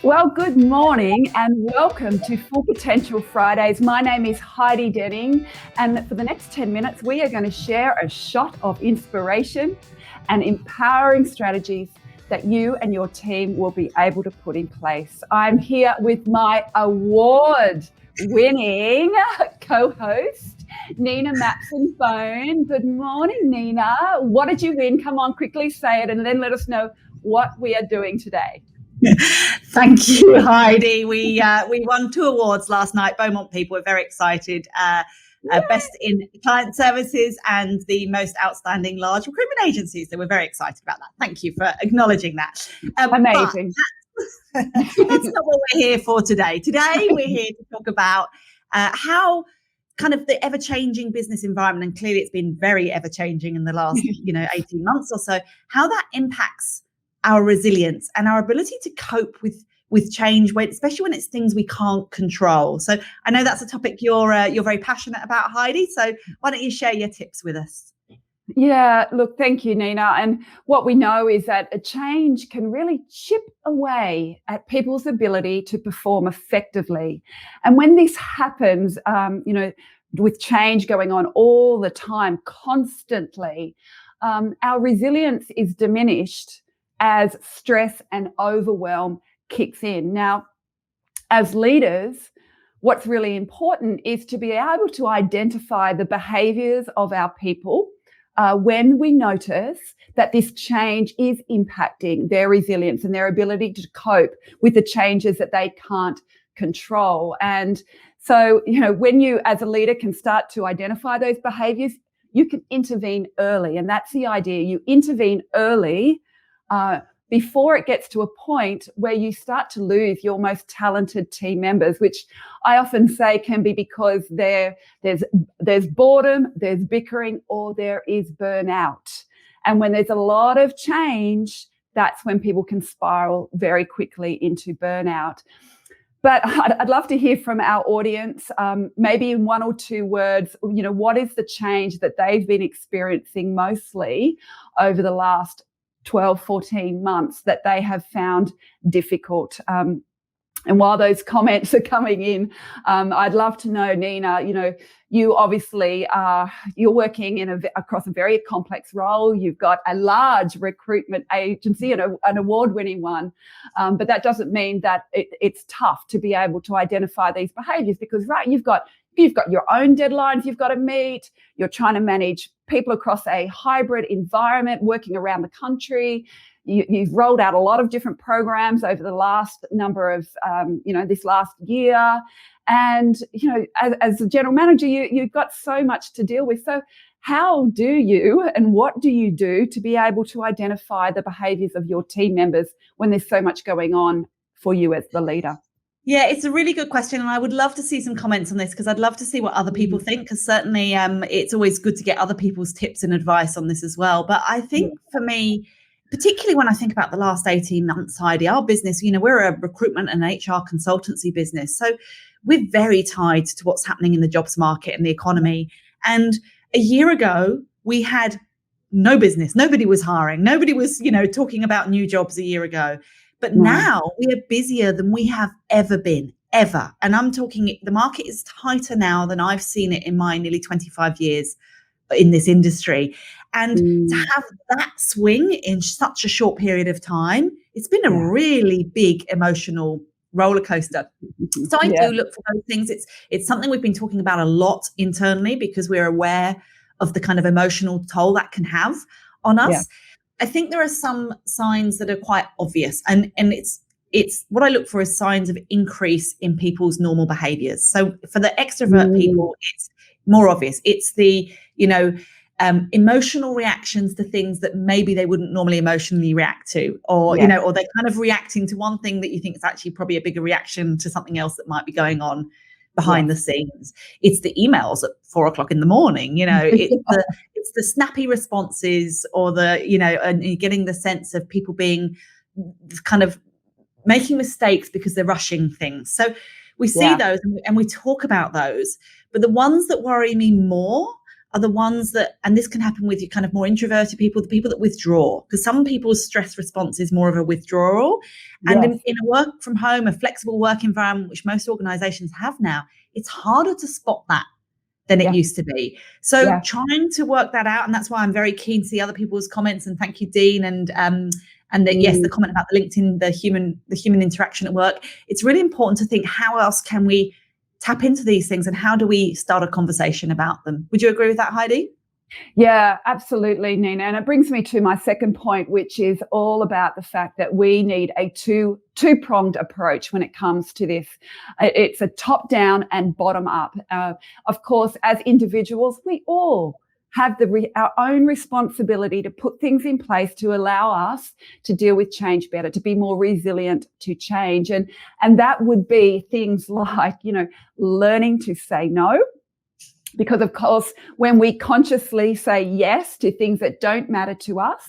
Well, good morning and welcome to Full Potential Fridays. My name is Heidi Dening, and for the next 10 minutes, we are going to share a shot of inspiration and empowering strategies that you and your team will be able to put in place. I'm here with my award-winning co-host, Nina Mapson Bone. Good morning, Nina. What did you win? Come on, quickly say it, and then let us know what we are doing today. Thank you, Heidi. We won 2 awards last night. Beaumont people were very excited. Best in client services and the most outstanding large recruitment agencies. So we're very excited about that. Thank you for acknowledging that. Amazing. That's not what we're here for today. Today we're here to talk about how kind of the ever-changing business environment, and clearly it's been very ever-changing in the last 18 months or so, how that impacts our resilience and our ability to cope with change, especially when it's things we can't control. So I know that's a topic you're very passionate about, Heidi. So why don't you share your tips with us? Yeah, look, thank you, Nina. And what we know is that a change can really chip away at people's ability to perform effectively. And when this happens, with change going on all the time, constantly, our resilience is diminished as stress and overwhelm kicks in. Now, as leaders, what's really important is to be able to identify the behaviors of our people when we notice that this change is impacting their resilience and their ability to cope with the changes that they can't control. And so, when you as a leader can start to identify those behaviors, you can intervene early. And that's the idea. You intervene early before it gets to a point where you start to lose your most talented team members, which I often say can be because there's boredom, there's bickering, or there is burnout. And when there's a lot of change, that's when people can spiral very quickly into burnout. But I'd love to hear from our audience, maybe in 1 or 2 words, what is the change that they've been experiencing mostly over the last 12, 14 months that they have found difficult. And while those comments are coming in, I'd love to know, Nina, you obviously you're working across a very complex role. You've got a large recruitment agency and an award-winning one, but that doesn't mean that it's tough to be able to identify these behaviours because, right, you've got your own deadlines you've got to meet. You're trying to manage people across a hybrid environment, working around the country. You've rolled out a lot of different programs over the last number of, this last year. And, as a general manager, you've got so much to deal with. So how do you and what do you do to be able to identify the behaviours of your team members when there's so much going on for you as the leader? Yeah, it's a really good question. And I would love to see some comments on this because I'd love to see what other people think, because certainly it's always good to get other people's tips and advice on this as well. But I think for me, particularly when I think about the last 18 months, Heidi, our business, we're a recruitment and HR consultancy business. So we're very tied to what's happening in the jobs market and the economy. And a year ago, we had no business. Nobody was hiring. Nobody was, talking about new jobs a year ago. But now we are busier than we have ever been, ever. And I'm talking, the market is tighter now than I've seen it in my nearly 25 years in this industry. And to have that swing in such a short period of time, it's been a really big emotional roller coaster. So I do look for those things. It's something we've been talking about a lot internally because we're aware of the kind of emotional toll that can have on us. Yeah. I think there are some signs that are quite obvious, and it's what I look for is signs of increase in people's normal behaviors. So for the extrovert people, it's more obvious. It's the, emotional reactions to things that maybe they wouldn't normally emotionally react to, or, or they're kind of reacting to one thing that you think is actually probably a bigger reaction to something else that might be going on behind the scenes. It's the emails at 4 o'clock in the morning, it's the snappy responses, or the, and you're getting the sense of people being kind of making mistakes because they're rushing things. So we see those and we talk about those, but the ones that worry me more are the ones that, and this can happen with you kind of more introverted people, the people that withdraw, because some people's stress response is more of a withdrawal. And Yes. in a work from home, a flexible work environment, which most organizations have now, it's harder to spot that than it used to be. So trying to work that out, and that's why I'm very keen to see other people's comments. And thank you, Dean, and that yes, the comment about the LinkedIn, the human interaction at work. It's really important to think, how else can we tap into these things, and how do we start a conversation about them? Would you agree with that, Heidi? Yeah, absolutely, Nina. And it brings me to my second point, which is all about the fact that we need a two-pronged approach when it comes to this. It's a top-down and bottom-up. Of course, as individuals, we all have our own responsibility to put things in place to allow us to deal with change better, to be more resilient to change. And that would be things like, learning to say no. Because, of course, when we consciously say yes to things that don't matter to us,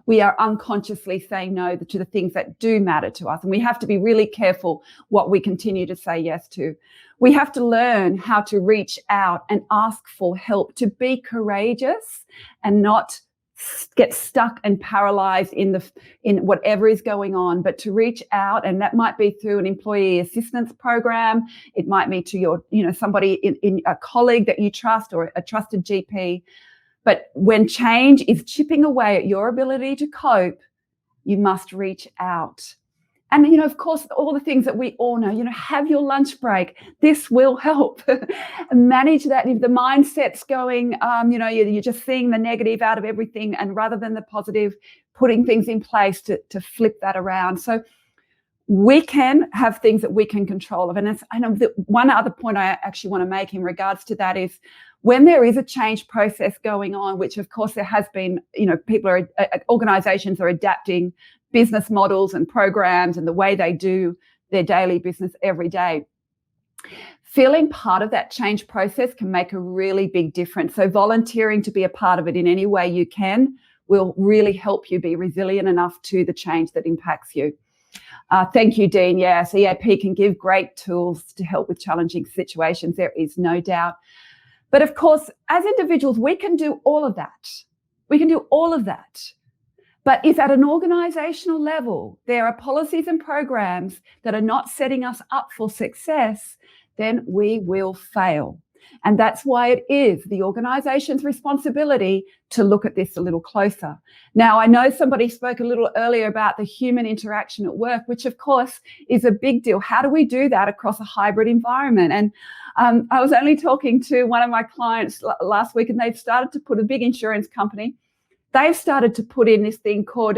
we are unconsciously saying no to the things that do matter to us. And we have to be really careful what we continue to say yes to. We have to learn how to reach out and ask for help, to be courageous and not get stuck and paralyzed in whatever is going on, but to reach out. And that might be through an employee assistance program. It might be to your, somebody in a colleague that you trust, or a trusted GP. But when change is chipping away at your ability to cope, you must reach out. And, of course, all the things that we all know, have your lunch break. This will help. Manage that. If the mindset's going, you're just seeing the negative out of everything, and rather than the positive, putting things in place to flip that around. So we can have things that we can control of. And one other point I actually want to make in regards to that is, when there is a change process going on, which of course there has been, organizations are adapting business models and programs and the way they do their daily business every day. Feeling part of that change process can make a really big difference. So volunteering to be a part of it in any way you can will really help you be resilient enough to the change that impacts you. Thank you, Dean. Yes, EAP can give great tools to help with challenging situations. There is no doubt. But of course, as individuals, we can do all of that. But if at an organizational level, there are policies and programs that are not setting us up for success, then we will fail. And that's why it is the organization's responsibility to look at this a little closer. Now, I know somebody spoke a little earlier about the human interaction at work, which of course is a big deal. How do we do that across a hybrid environment? And I was only talking to one of my clients last week, and they've started to put a big insurance company. They've started to put in this thing called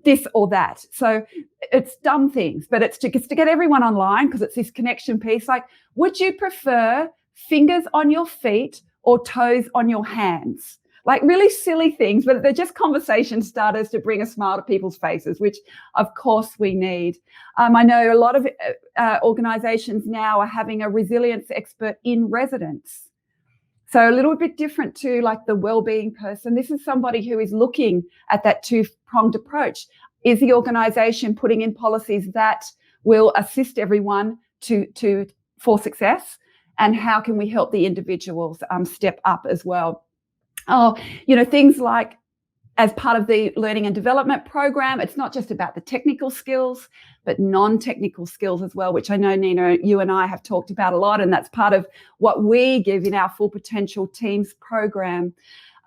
this or that. So it's dumb things, but it's to get everyone online, because it's this connection piece. Like, would you prefer fingers on your feet or toes on your hands? Like, really silly things, but they're just conversation starters to bring a smile to people's faces, which of course we need. I know a lot of organizations now are having a resilience expert in residence. So a little bit different to like the well-being person. This is somebody who is looking at that two-pronged approach. Is the organization putting in policies that will assist everyone for success? And how can we help the individuals step up as well? Things like, as part of the learning and development program, it's not just about the technical skills, but non-technical skills as well, which I know, Nina, you and I have talked about a lot, and that's part of what we give in our Full Potential Teams program.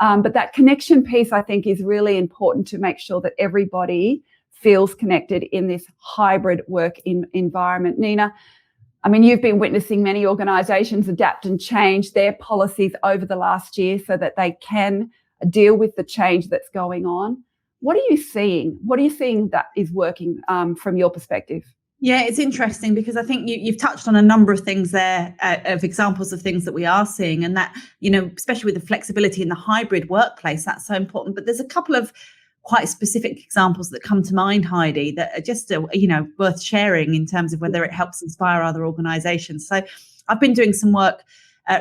But that connection piece, I think, is really important to make sure that everybody feels connected in this hybrid work environment. Nina, I mean, you've been witnessing many organisations adapt and change their policies over the last year so that they can deal with the change that's going on. What are you seeing? What are you seeing that is working from your perspective? Yeah, it's interesting, because I think you've touched on a number of things there, of examples of things that we are seeing, and that, especially with the flexibility in the hybrid workplace, that's so important. But there's a couple of quite specific examples that come to mind, Heidi, that are just, worth sharing in terms of whether it helps inspire other organisations. So I've been doing some work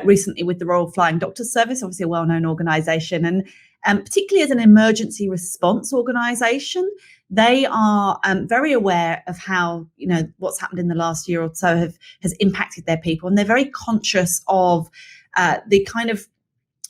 recently with the Royal Flying Doctors Service, obviously a well-known organisation, and particularly as an emergency response organisation, they are very aware of how, what's happened in the last year or so has impacted their people, and they're very conscious of the kind of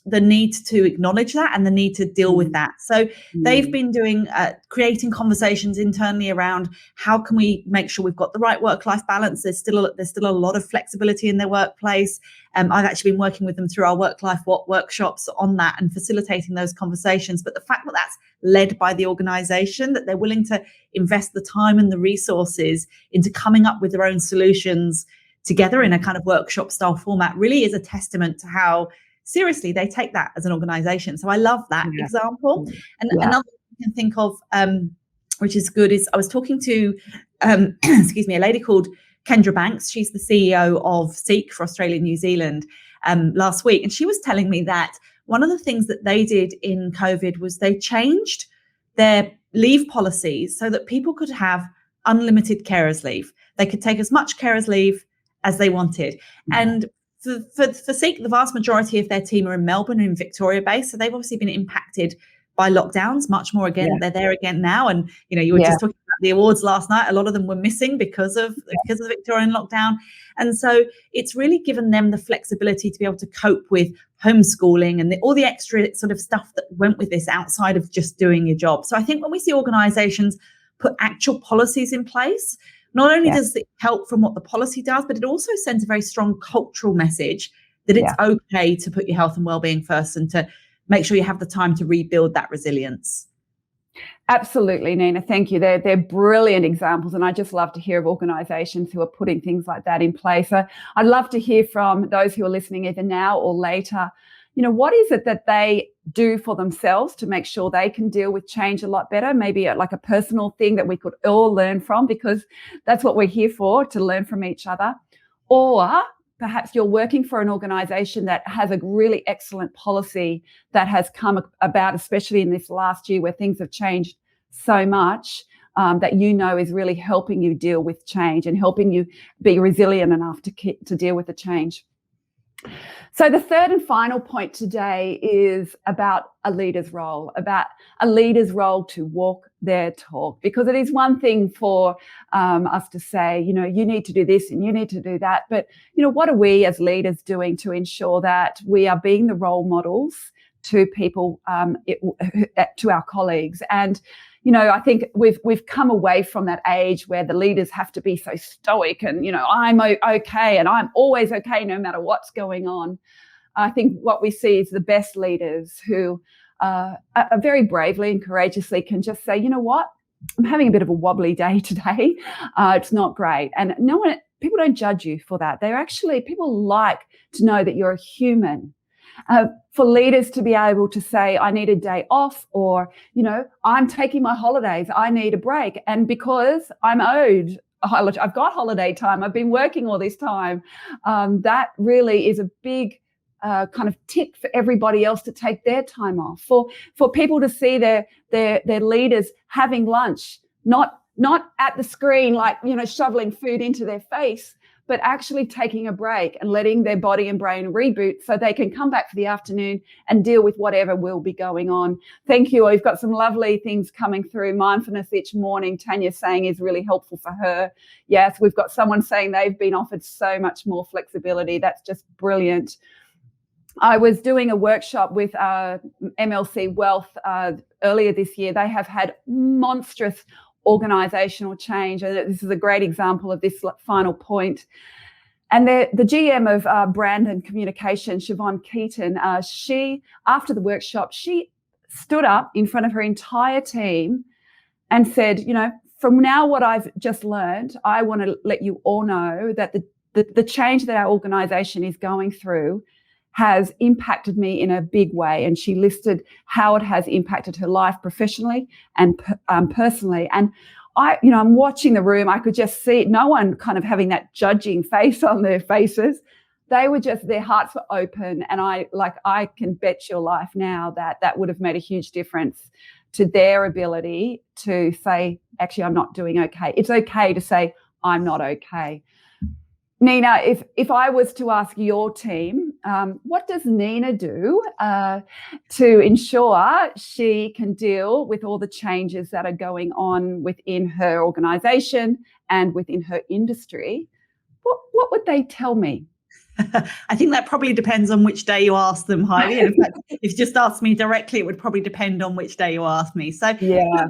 the need to acknowledge that and the need to deal with that. So they've been doing creating conversations internally around how can we make sure we've got the right work-life balance. There's still a lot of flexibility in their workplace. I've actually been working with them through our work-life workshops on that and facilitating those conversations. But the fact that that's led by the organization, that they're willing to invest the time and the resources into coming up with their own solutions together in a kind of workshop style format, really is a testament to how seriously they take that as an organization. So I love that example. And another thing I can think of, which is good, is I was talking to excuse me, a lady called Kendra Banks. She's the CEO of Seek for Australia and New Zealand last week, and she was telling me that one of the things that they did in COVID was they changed their leave policies so that people could have unlimited carers leave. They could take as much carers leave as they wanted. And for Seek, the vast majority of their team are in Melbourne and in Victoria based. So they've obviously been impacted by lockdowns much more again. They're there again now. And, you were just talking about the awards last night. A lot of them were missing because of the Victorian lockdown. And so it's really given them the flexibility to be able to cope with homeschooling and all the extra sort of stuff that went with this outside of just doing your job. So I think when we see organizations put actual policies in place, not only does it help from what the policy does, but it also sends a very strong cultural message that it's okay to put your health and well-being first and to make sure you have the time to rebuild that resilience. Absolutely, Nina. Thank you. They're brilliant examples, and I just love to hear of organisations who are putting things like that in place. So I'd love to hear from those who are listening either now or later. What is it that they do for themselves to make sure they can deal with change a lot better? Maybe like a personal thing that we could all learn from, because that's what we're here for, to learn from each other. Or perhaps you're working for an organisation that has a really excellent policy that has come about, especially in this last year where things have changed so much, that is really helping you deal with change and helping you be resilient enough to deal with the change. So the third and final point today is about a leader's role to walk their talk, because it is one thing for us to say, you need to do this and you need to do that. But, what are we as leaders doing to ensure that we are being the role models to people, to our colleagues? And I think we've come away from that age where the leaders have to be so stoic and, I'm okay and I'm always okay no matter what's going on. I think what we see is the best leaders who are very bravely and courageously can just say, you know what, I'm having a bit of a wobbly day today. It's not great. And people don't judge you for that. People like to know that you're a human. For leaders to be able to say, I need a day off, or, I'm taking my holidays, I need a break. And because I'm owed, I've got holiday time, I've been working all this time, that really is a big kind of tick for everybody else to take their time off. For people to see their leaders having lunch, not at the screen, like, shoveling food into their face, but actually taking a break and letting their body and brain reboot so they can come back for the afternoon and deal with whatever will be going on. Thank you. We've got some lovely things coming through. Mindfulness each morning, Tanya saying, is really helpful for her. Yes, we've got someone saying they've been offered so much more flexibility. That's just brilliant. I was doing a workshop with MLC Wealth earlier this year. They have had monstrous organisational change, and this is a great example of this final point. And the GM of brand and communication, Siobhan Keaton, she, after the workshop, she stood up in front of her entire team and said, from now what I've just learned, I want to let you all know that the change that our organisation is going through has impacted me in a big way. And she listed how it has impacted her life professionally and personally. And I'm watching the room. I could just see no one kind of having that judging face on their faces. They were just, their hearts were open. And I can bet your life now that would have made a huge difference to their ability to say, actually, I'm not doing okay. It's okay to say, I'm not okay. Nina, if I was to ask your team, what does Nina do to ensure she can deal with all the changes that are going on within her organisation and within her industry? What would they tell me? I think that probably depends on which day you ask them, Heidi. And in fact, if you just asked me directly, it would probably depend on which day you ask me. So Yeah.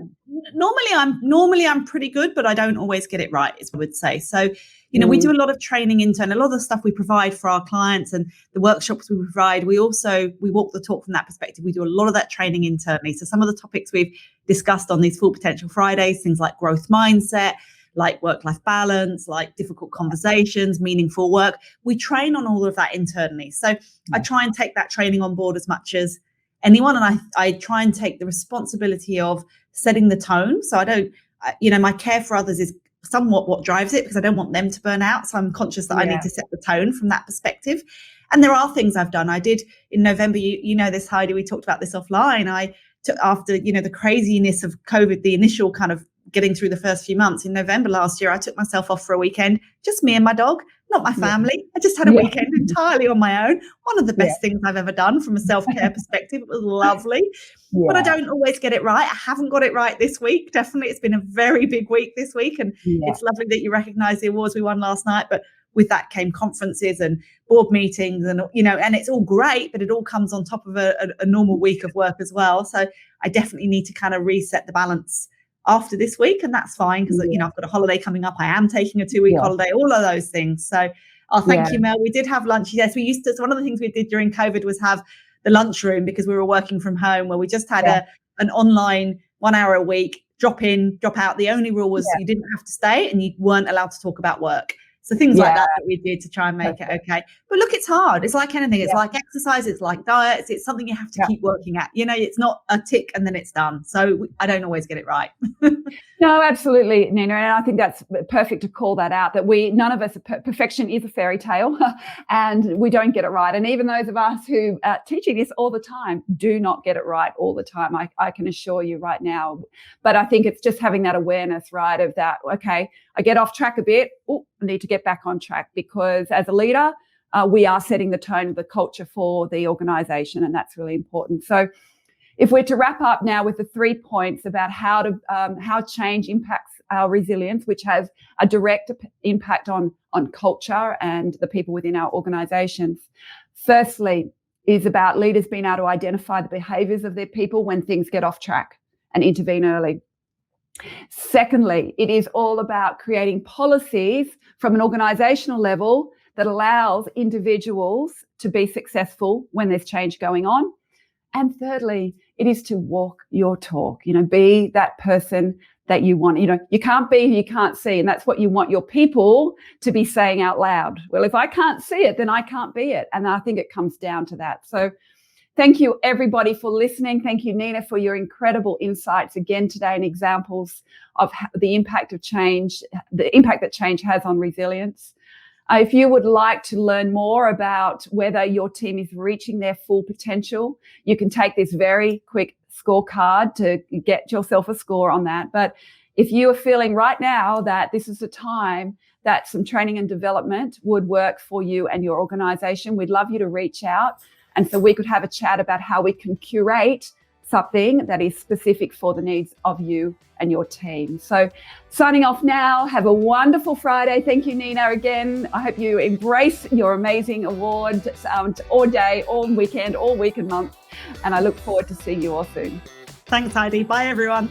normally I'm pretty good, but I don't always get it right, as I would say. So, we do a lot of training internally, a lot of the stuff we provide for our clients and the workshops we provide. We walk the talk from that perspective. We do a lot of that training internally. So some of the topics we've discussed on these Full Potential Fridays, things like growth mindset, like work-life balance, like difficult conversations, meaningful work. We train on all of that internally. So I try and take that training on board as much as anyone. And I try and take the responsibility of setting the tone. So I don't, my care for others is somewhat what drives it, because I don't want them to burn out. So I'm conscious that I need to set the tone from that perspective. And there are things I've done. I did in November, you know this, Heidi, we talked about this offline. I took, after, the craziness of COVID, the initial kind of getting through the first few months, in November last year, I took myself off for a weekend, just me and my dog, not my family. I just had a weekend entirely on my own. One of the best things I've ever done from a self-care perspective. It was lovely. But I don't always get it right. I haven't got it right this week. Definitely. It's been a very big week this week. And it's lovely that you recognize the awards we won last night. But with that came conferences and board meetings and, and it's all great, but it all comes on top of a normal week of work as well. So I definitely need to kind of reset the balance after this week, and that's fine, because I've got a holiday coming up. I am taking a 2-week holiday, all of those things. So thank you, Mel. We did have lunch. Yes, we used to. So one of the things we did during COVID was have the lunchroom, because we were working from home, where we just had an online 1 hour a week, drop in, drop out. The only rule was you didn't have to stay and you weren't allowed to talk about work. So things like that we did to try and make it okay. But look, it's hard. It's like anything. It's like exercise. It's like diets. It's something you have to keep working at. It's not a tick and then it's done. So I don't always get it right. No, absolutely, Nina. And I think that's perfect to call that out, that none of us, perfection is a fairy tale and we don't get it right. And even those of us who are teaching this all the time do not get it right all the time. I can assure you right now. But I think it's just having that awareness, right, of that, okay, I get off track a bit. Oh, I need to get back on track, because as a leader, we are setting the tone of the culture for the organization, and that's really important. So if we're to wrap up now with the 3 points about how change impacts our resilience, which has a direct impact on culture and the people within our organizations. Firstly, is about leaders being able to identify the behaviors of their people when things get off track and intervene early. Secondly, it is all about creating policies from an organizational level that allows individuals to be successful when there's change going on. And thirdly, it is to walk your talk, be that person that you want. You can't be who you can't see. And that's what you want your people to be saying out loud. Well, if I can't see it, then I can't be it. And I think it comes down to that. So thank you, everybody, for listening. Thank you, Nina, for your incredible insights again today and examples of the impact of change, the impact that change has on resilience. If you would like to learn more about whether your team is reaching their full potential, you can take this very quick scorecard to get yourself a score on that. But if you are feeling right now that this is the time that some training and development would work for you and your organization, we'd love you to reach out. And so we could have a chat about how we can curate something that is specific for the needs of you and your team. So signing off now. Have a wonderful Friday. Thank you, Nina, again. I hope you embrace your amazing award all day, all weekend, all week and month. And I look forward to seeing you all soon. Thanks, Heidi. Bye, everyone.